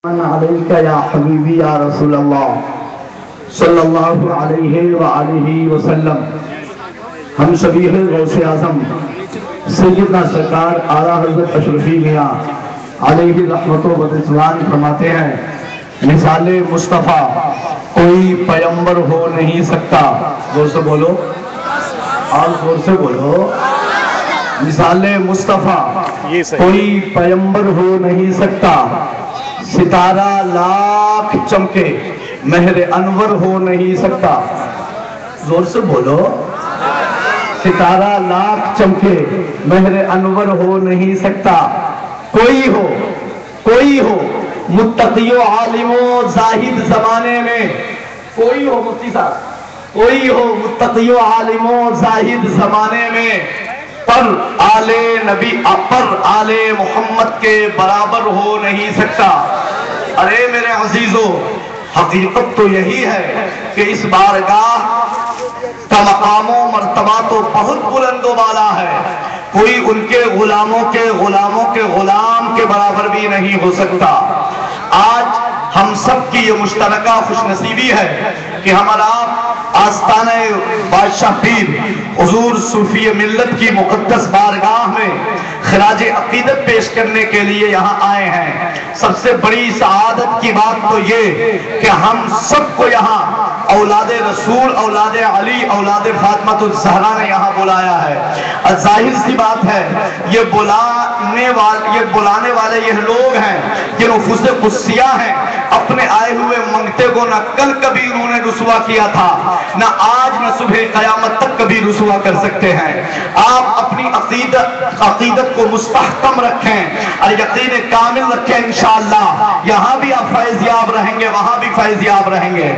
علیک یا حبیبی یا رسول اللہ صلی اللہ علیہ وآلہ وسلم۔ ہم شبیہ غوث اعظم سیدنا سرکار اعلیٰ حضرت اشرفی میاں علیہ رحمت و رضوان فرماتے ہیں، مثال مصطفیٰ کوئی پیغمبر ہو نہیں سکتا۔ زور سے بولو اور زور سے بولو، مثال مصطفیٰ کوئی پیغمبر ہو نہیں سکتا، ستارہ لاکھ چمکے مہر انور ہو نہیں سکتا۔ زور سے بولو، ستارہ لاکھ چمکے مہر انور ہو نہیں سکتا۔ کوئی ہو متقی و عالم و زاہد زمانے میں، کوئی ہو مفتی صاحب، کوئی ہو متقی و عالم و زاہد زمانے میں، پر آل محمد کے برابر ہو نہیں سکتا۔ ارے میرے عزیزو، حقیقت تو یہی ہے کہ اس بارگاہ کا مقام و مرتبہ تو بہت بلند و بالا ہے، کوئی ان کے غلاموں کے غلام کے برابر بھی نہیں ہو سکتا۔ آج ہم سب کی یہ مشترکہ خوش نصیبی ہے کہ ہمارا آستانہ بادشاہ پیر حضور صوفی ملت کی مقدس بارگاہ میں خراج عقیدت پیش کرنے کے لیے یہاں آئے ہیں۔ سب سے بڑی سعادت کی بات تو یہ کہ ہم سب کو یہاں اولاد رسول، اولاد علی، اولاد فاطمہ الزہرا نے یہاں بلایا ہے۔ ظاہر سی بات ہے، یہ بلانے والے یہ لوگ ہیں کہ نفوس قدسیہ ہیں، اپنے آئے ہوئے منگتے کو نہ کل کبھی انہوں نے رسوا کیا تھا، نہ آج نہ صبح قیامت تک کبھی رسوا کر سکتے ہیں۔ آپ اپنی عقیدت کو مستحکم رکھیں اور یقین کامل رکھیں، انشاءاللہ یہاں بھی آپ فیض یاب رہیں گے، وہاں بھی فیض یاب رہیں گے۔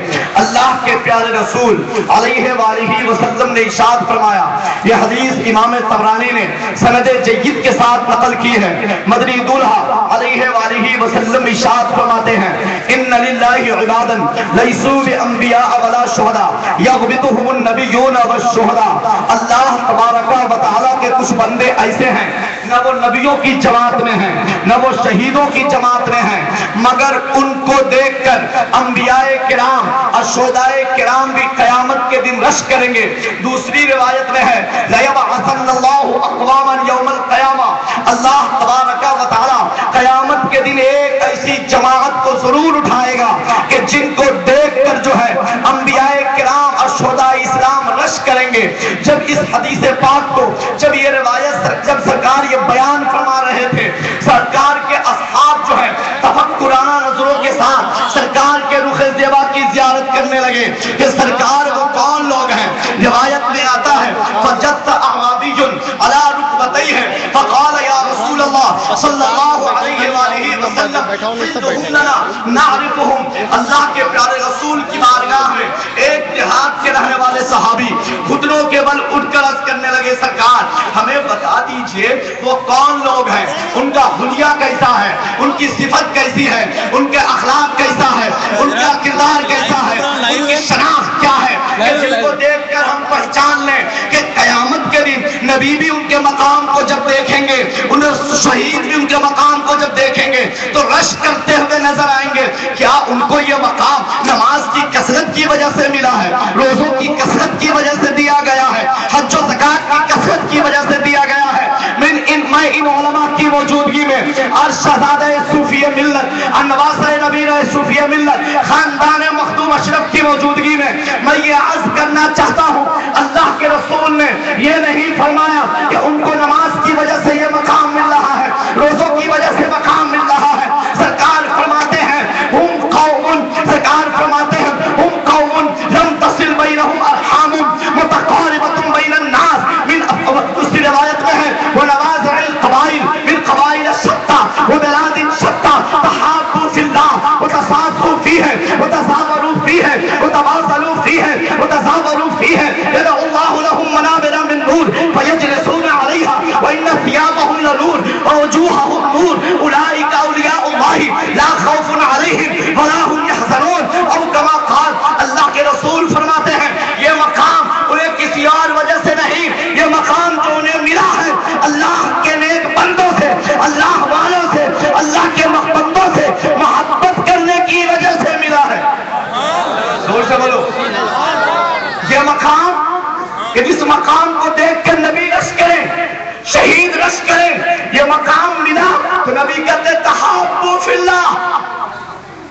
اللہ کے پیارے رسول علیہ وآلہ وسلم نے ارشاد فرمایا، یہ حدیث امام طبرانی نے سند جید کے ساتھ نقل کی ہے، مدنی دولہا علیہ وآلہ وسلم ارشاد فرماتے ہیں، ان للہ عبادا لیسوا بانبیاء ولا شہداء یغبطہم النبیون والشہداء۔ اللہ تبارک و تعالیٰ کے کچھ بندے ایسے ہیں، نہ وہ نبیوں کی جماعت میں ہیں، نہ وہ شہیدوں کی جماعت میں ہیں، مگر ان کو دیکھ کر انبیاء کرام اور شہداء کرام بھی قیامت کے دن رشک کریں گے۔ دوسری روایت میں ہے، لَيَبْعَثَنَّ اللَّهُ أَقْوَامًا يَوْمَ الْقِيَامَةِ، اللہ تبارک و تعالیٰ قیامت کے دن ایک ایسی جماعت کو ضرور اٹھائے گا کہ جن کو دیکھ کر جو ہے انبیاء کرام اور شہداء اسلام رشک کریں گے۔ جب اس حدیث پاک کو یہ روایت جب سرکار یہ بیان فرما رہے تھے، سرکار کے اصحاب جو ہے تفکرانہ نظروں کے ساتھ سرکار کے رخ زیبا کی زیارت کرنے لگے کہ سرکار وہ کون لوگ ہیں۔ روایت میں آتا ہے، فَجَدَّ أَعْرَابِيٌّ عَلَىٰ رُكْبَتَيْهِ فَقَالَ يَا رَسُولَ اللَّهِ صلی اللہ علیہ وآلہ وسلم حِلُّهُمْ لَنَا نَعْرِفُهُمْ۔ اللہ کے پیارے رسول کی بارگاہ میں ایک دیہات کے رہنے والے صحابی گھٹنوں کے بل اٹھ کر عرض کرنے لگے، سرکار ہمیں بتا دیجئے وہ کون لوگ ہیں، ان کا حلیہ کیسا ہے، ان کی صفت کیسی ہے، ان کے اخلاق کیسا ہے، ان کا کردار کیسا ہے، ان کی شناخت کیا ہے، کہ جن کو دیکھ کر ہم پہچان لیں کہ قیامت کے دن نبی بھی ان کے مقام کو جب دیکھیں گے، انہیں شہید بھی ان کے مقام کو جب دیکھیں گے تو رشک کرتے ہوئے نظر آئیں گے۔ کیا ان کو یہ مقام نماز کی کثرت کی وجہ سے ملا ہے، روزوں کی کثرت کی وجہ سے دیا گیا ہے، حج و زکات کی کثرت کی وجہ سے دیا گیا ہے؟ میں ان علماء کی موجودگی میں اور شہزادہ صوفی ملت، نواسہ نبی صوفی ملت، خاندان مخدوم اشرف کی موجودگی میں یہ عرض کرنا چاہتا ہوں، اللہ کے رسول نے یہ نہیں فرمایا کہ ان کو نماز کی وجہ سے یہ مقام مل رہا ہے، روزوں کی وجہ سے مقام مل رہا ہے۔ سرکار فرماتے ہیں ہم قوم، سرکار فرماتے ہیں ہم قوم لم تصل بینہم ارحام متقاربۃ بین الناس من دوسری روایت میں ہے ونوازع القبائل من قبائل شتى وبلاد شتى تحابوا فی اللہ وتصافوا فیہ وتزاوروا فیہ وتواصلوا فیہ وتزاوروا فیہ یدع اللہ لهم منابر من نور فیجلسون علیہا وان ثیابهم لنور ووجوہهم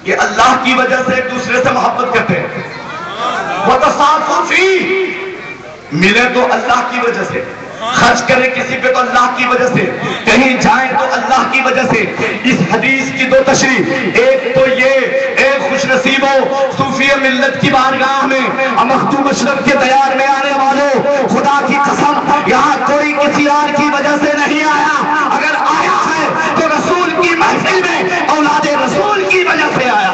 یہ اللہ کی وجہ سے ایک دوسرے سے محبت کرتے ہیں. وتصافوا فی، ملے تو اللہ کی وجہ سے، خرچ کرے کسی پہ تو اللہ کی وجہ سے، کہیں جائیں تو اللہ کی وجہ سے. اس حدیث کی دو تشریح، ایک تو یہ ایک خوش نصیب ہو صوفی ملت کی بارگاہ میں مختوم اشرف کے دیار میں آنے والوں، خدا کی قسم یہاں کوئی کسی اور کی وجہ سے نہیں آیا، اگر آیا ہے تو رسول کی محفل میں اولاد رسول کی وجہ سے آیا.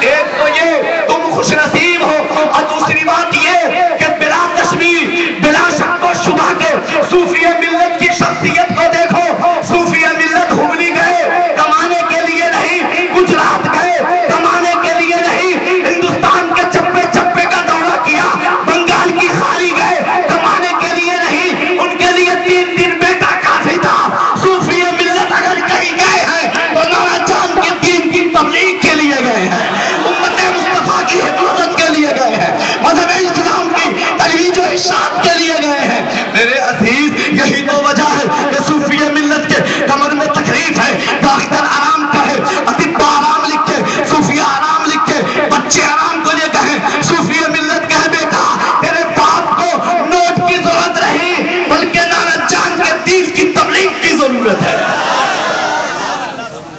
ایک تو یہ تم خوش نصیب ہو، اور دوسری بات یہ کہ بلا تشبیہ بلا شک و شبہ کے صوفی ملت کی شخصیت کو دیکھو. صوفی ملت ہبلی گئے کمانے کے لیے نہیں، گجرات گئے کمانے کے لیے نہیں، ہندوستان کے چپے چپے کا دورہ کیا، بنگال کی خالی گئے کمانے کے لیے نہیں، ان کے لیے 3 دن بیٹا کافی تھا. صوفی ملت اگر کہیں گئے ہیں تو نانا چاند کے 3 دن تبلیغ کے لیے گئے ہیں، امت مصطفیٰ کی حفاظت کے لیے گئے ہیں، مذہب اسلام کی ترویج و ارشاد کے لیے گئے ہیں. میرے عزیز یہی تو وجہ ہے کہ صوفی ملت کے کمر میں تکلیف ہے، ڈاکٹر آرام کہے، اطباء آرام لکھے، صوفیہ آرام لکھے، بچے آرام کو یہ کہیں، صوفی ملت کہے بیٹا تیرے باپ کو نوٹ کی ضرورت نہیں بلکہ نانا چاند کے دین کی تبلیغ کی ضرورت ہے.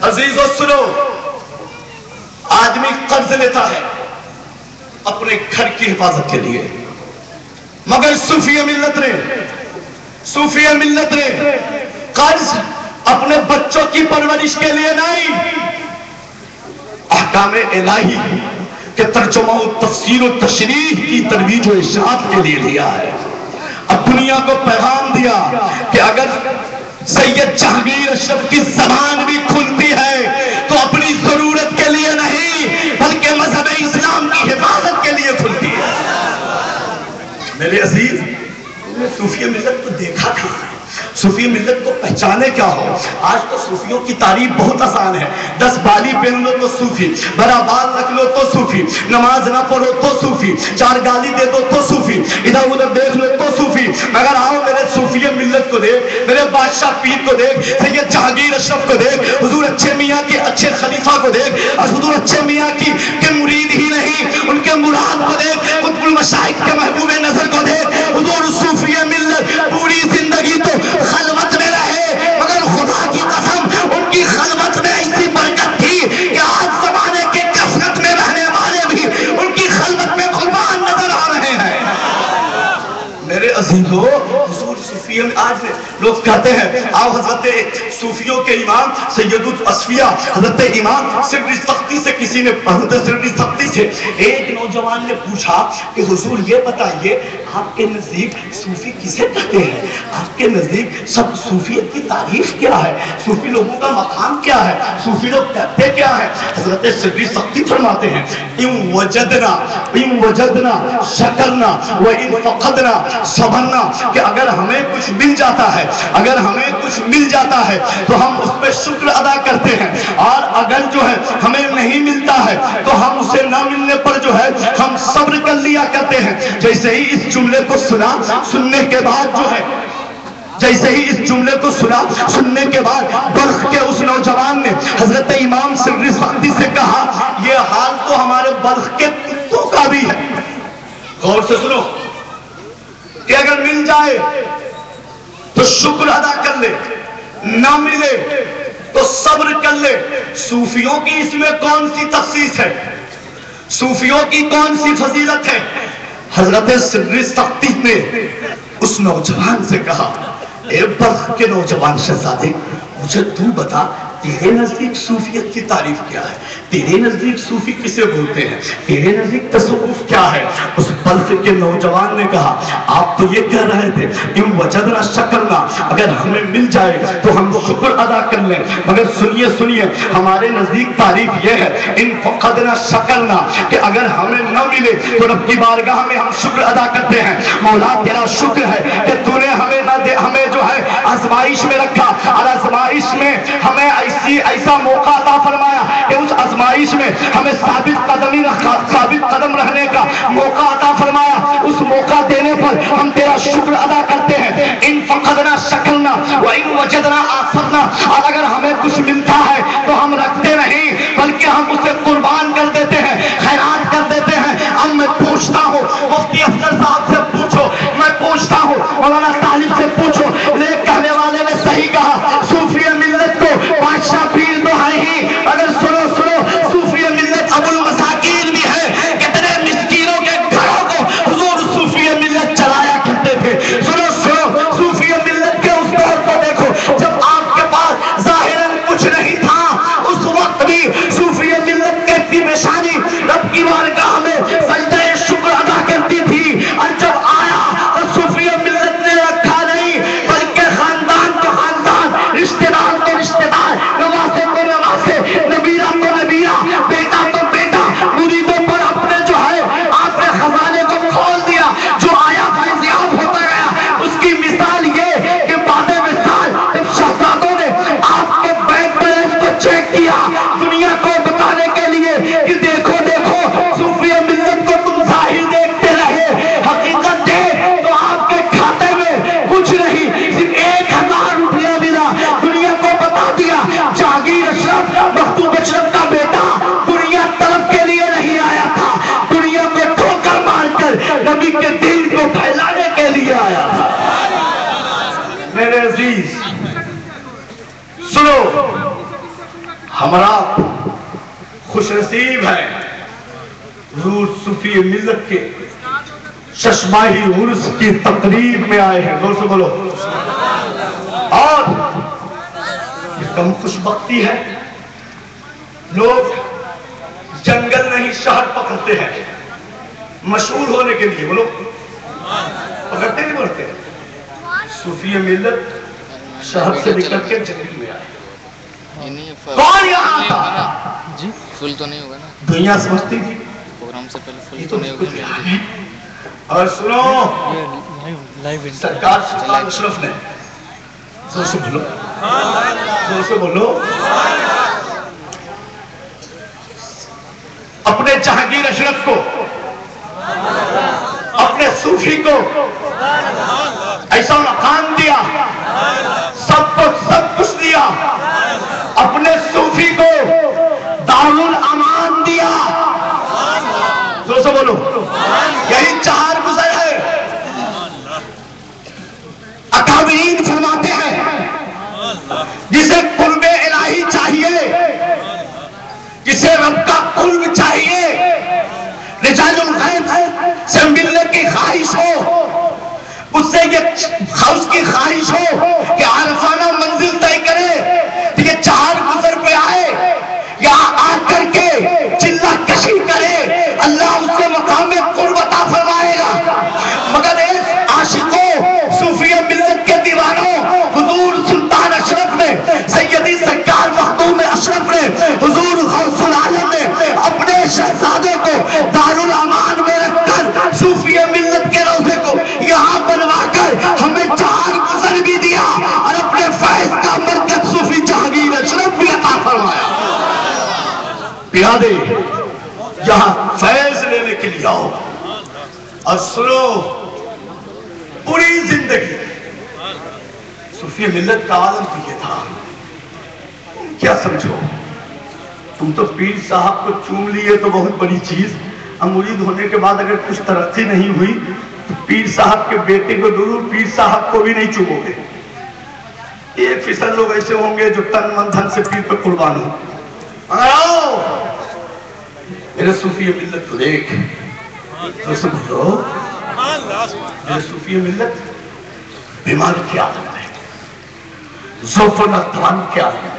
عزیزو سنو، آدمی قرض لیتا ہے اپنے گھر کی حفاظت کے لیے، مگر صوفی ملت نے قرض اپنے بچوں کی پرورش کے لیے نہیں، احکام الہی کے ترجمہ و تفسیر و تشریح کی ترویج و ارشاد کے لیے لیا ہے. اب دنیا کو پیغام دیا کہ اگر سید جہانگیر اشرف کی زبان بھی کھلتی ہے تو اپنی ضرورت کے لیے نہیں بلکہ مذہب اسلام کی حفاظت کے لیے کھلتی ہے. میرے عزیز صوفی ملت کو دیکھا تھا، صوفی ملت کو پہچانے کیا ہو. آج تو صوفیوں کی تعریف بہت آسان ہے، 10 بالی پہن لو تو صوفی، بڑا بال رکھ لو تو صوفی، نماز نہ پڑھو تو صوفی، 4 گالی دے دو تو صوفی، ادھر ادھر دیکھ لو تو صوفی. مگر آؤ میرے صوفی ملت کو دیکھ، میرے بادشاہ پیر کو دیکھ، سید جہانگیر اشرف کو دیکھ، حضور اچھے میاں کے اچھے خلیفہ کو دیکھ، اور حضور اچھے میاں کے مرید ہی نہیں ان کے مراد کو دیکھ، قطب المشائخ کے محبوب نظر کو دیکھ. حضور صوفی ملت پوری زندگی تو خلوت میں رہے، مگر خدا کی قسم ان کی خلوت میں ایسی برکت تھی کہ آج زمانے کے کثرت میں رہنے والے بھی ان کی خلوت میں قربان نظر آ رہے ہیں. میرے عزیزو حضور صوفی آج لوگ کہتے ہیں آؤ حضرت صوفیوں کے امام سید الاصفیاء حضرت امام سبری سختی سے کسی نے حضرت سبری سختی سے ایک نوجوان نے پوچھا کہ حضور یہ بتائیے آپ کے نزدیک صوفی کسے کہتے ہیں، آپ کے نزدیک سب صوفیت کی تعریف کیا ہے، صوفی لوگوں کا مقام کیا ہے، صوفی لوگ کہتے کیا ہے. حضرت سبری سختی فرماتے ہیں ان وجدنا شکرنا و ان فقدنا صبرنا، کہ اگر ہمیں کچھ مل جاتا ہے، اگر ہمیں کچھ مل جاتا ہے تو ہم اس پہ شکر ادا کرتے ہیں، اور اگر جو ہے ہمیں نہیں ملتا ہے تو ہم اسے نہ ملنے پر جو ہے ہم صبر کر لیا کرتے ہیں. جیسے ہی اس جملے کو سننے کے بعد جو ہے سننے کے بعد بلخ کے اس نوجوان نے حضرت امام سبری سختی سے کہا یہ حال تو ہمارے بلخ کے کتوں کا بھی ہے. غور سے سنو کہ اگر مل جائے تو شکر ادا کر لے، نہ ملے تو صبر کر لے. صوفیوں کی اس میں کون سی تخصیص ہے، صوفیوں کی کون سی فضیلت ہے؟ حضرت سبری سختی نے اس نوجوان سے کہا اے بلخ کے نوجوان شہزادے مجھے تو بتا تیرے نزدیک صوفیت کی تعریف کیا ہے، تیرے نزدیک صوفی کسے بولتے ہیں، تیرے نزدیک تصوف کیا ہے. اس بلخ کے نوجوان نے کہا آپ تو یہ کہہ رہے تھے ان وجدنا شکرنا، اگر ہمیں مل جائے تو ہم شکر ادا کر لیں، مگر سنیے ہمارے نزدیک تعریف یہ ہے ان فقدنا شکرنا، کہ اگر ہمیں نہ ملے تو رب کی بارگاہ میں ہم شکر ادا کرتے ہیں. مولا تیرا شکر ہے کہ تو نے ہمیں جو ہے آزمائش میں رکھا، اور آزمائش میں ہمیں ایسا موقع عطا فرمایا کہ اس آزمائش میں ہمیں ثابت قدم رہنے کا موقع عطا فرمایا. اس موقع دینے پر اوپر ہم تیرا شکر ادا کرتے ہیں. ان فقدنا شکرنا وان وجدنا آثرنا. اور اگر ہمیں کچھ ملتا ہے تو ہم رکھتے نہیں بلکہ ہم اسے قربان کر دیتے ہیں, خیرات کر دیتے ہیں. اب میں پوچھتا ہوں مفتی افضل صاحب سے پوچھو, میں پوچھتا ہوں مولانا طالب سے پوچھو, لیک کہنے والے نے صحیح کہا, صوفی ملت کو بادشاہ پیر تو ہے ہی, اگر سنو صوفی ملت ابو المساکین بھی ہے. کتنے مسکینوں کے گھروں کو حضور صوفی ملت چلایا کرتے تھے. سنو صوفی ملت کے اس دور کو دیکھو جب آپ کے پاس ظاہراً کچھ نہیں تھا, اس وقت بھی صوفی ملت کے پیشانی رب کی بارگاہ میں سجدہ شکر ادا کرتی تھی. اور جب آیا تو صوفی ملت نے رکھا نہیں بلکہ خاندان تو خاندان, رشتہ دار تو رشتہ دار, نواسے تو نواسے, نبیرہ تو نبیرہ, بیٹا تو بیٹا, مریدوں پر اپنے جو ہے آپ نے خزانے کو کھول دیا. جو آیا فیضیاب ہوتا گیا. اس کی مثال یہ کہ بعد مثال جب شہزادوں نے آپ کے بینک بیلنس کو چیک کیا دنیا کو بتانے کے لیے کہ دیکھو صوفی ملت کو تم ظاہر دیکھتے رہے, حقیقت ہے تو آپ کے کھاتے میں کچھ نہیں, صرف 1000 روپیہ ملا. دنیا کو بتا دیا جہانگیر اشرف مختوم اشرف کا بیٹا دنیا طلب کے لیے نہیں آیا تھا, دنیا میں ٹھوکر مار کر نبی کے دین کو پھیلانے کے لیے آیا تھا. میرے عزیز سنو, ہمارا خوش نصیب ہے حضور صوفی ملت کے چشماہی عرس کی تقریب میں آئے ہیں. زور سے بولو. اور کم خوش بختی ہے, لوگ جنگل نہیں شہر پکڑتے ہیں مشہور ہونے کے لیے. بولو پکڑتے نہیں بولتے. صوفی ملت شہر سے نکل کے جنگل میں آئے. کون یہاں تھا؟ جی فل تو نہیں ہوگا نا, دنیا سمجھتی تھی پروگرام سے پہلے فل تو نہیں ہوگا. اور سنو سرکار سلطان اشرف نے, زور سے بولو, زور سے بولو, اپنے جہانگیر اشرف کو, اپنے صوفی کو ایسا مقام دیا, سب کچھ دیا. اپنے صوفی کو دارالامان دیا. زور سے بولو. یہی 4 گزر ہے. اکابرین فرماتے ہیں جسے قرب الہی چاہیے, جسے رب کا قرب چاہیے, رجال الغیب سے ملنے کی خواہش ہو, اس سے اس کی خواہش ہو کہ عارفانہ منزل طے کرے, یہ 4 گزر پہ آئے, یہاں آ کر کے چلہ کشی کرے, اللہ اس سے مقام قرب عطا فرمائے گا. مگر ایک عاشقوں صوفی ملت کے دیوانوں, حضور سلطان اشرف نے, سیدی سرکار مخدوم اشرف نے, حضور غوث العالم نے اپنے شہزادے کو دارالامان میں رکھ کر صوفی ملت کے روضے کو یہاں بنوا کر ہمیں 4 گزر بھی دیا اور اپنے فیض کا مرکز صوفی جہانگیر اشرف بھی عطا فرمایا. پیادے یہاں فیض لینے کے لیے آؤ. اور سنو, پوری زندگی صوفی ملت کا عالم تو یہ تھا. کیا سمجھو, تم تو پیر صاحب کو چوم لیے تو بہت بڑی چیز, مرید ہونے کے بعد اگر کچھ ترقی نہیں ہوئی تو پیر صاحب کے بیٹے کو ضرور پیر صاحب کو بھی نہیں چومو گے. 1% لوگ ایسے ہوں گے جو تن من دھن سے پیر پہ قربان ہو. آؤ میرے صوفی ملت کو دیکھ, تو سمجھو میرے صوفی ملت بیماری کی عادت ہے, ضعف و نقصان کی عادت